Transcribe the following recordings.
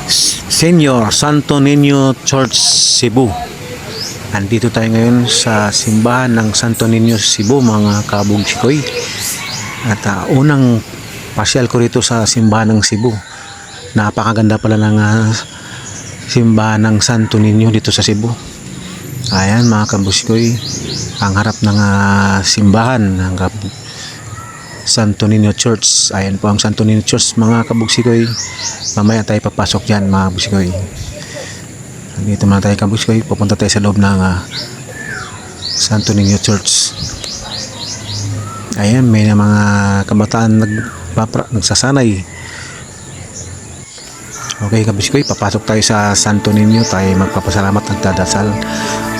Senior Santo Niño Church, Cebu. Andito tayo ngayon sa simbahan ng Santo Niño Cebu, mga kabugsikoy. At unang pasyal ko rito sa simbahan ng Cebu. Napakaganda pala ng simbahan ng Santo Niño dito sa Cebu. Ayan mga kabugsikoy, ang harap ng simbahan ng Santo Niño Church. Ayan po ang Santo Niño Church, mga kabugsikoy. Mamaya tayo papasok dyan, mga kabugsikoy. Dito muna tayo, kabugsikoy. Pupunta tayo sa loob ng Santo Niño Church. Ayan, may mga kabataan nagsasanay. Okay, kabugsikoy, papasok tayo sa Santo Niño. Tayo magpapasalamat at dadasal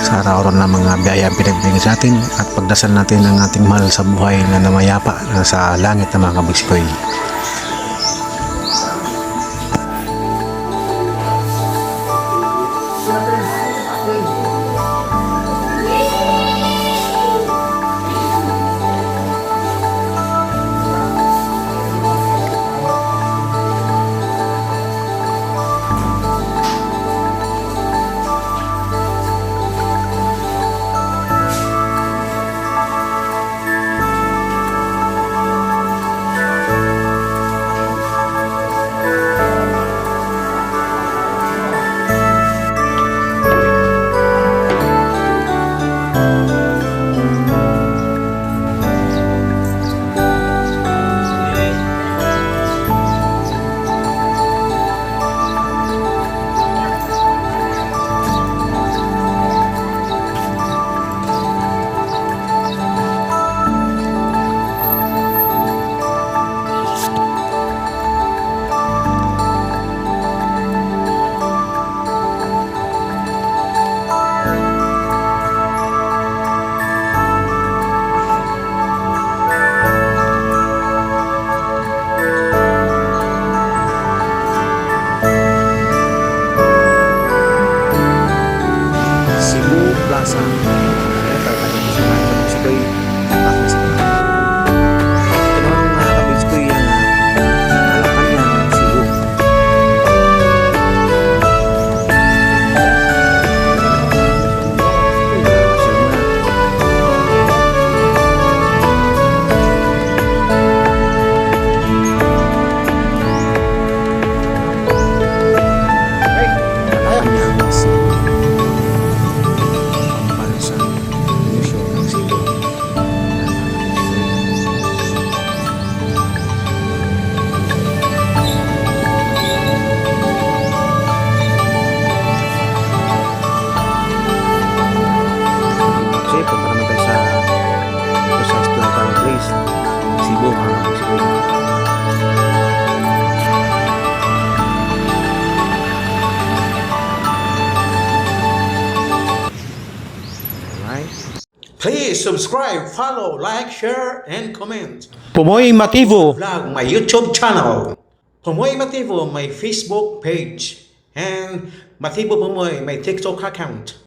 sa araw-araw ng mga biyaya pinagbigay sa atin, at pagdasal natin ang ating mahal sa buhay na namayapa sa langit na mga kabugsikoy. Please subscribe, follow, like, share, and comment. Pumoy Mativo Vlog, my YouTube channel. Pumoy Mativo, my Facebook page. And Mativo Pumoy, my TikTok account.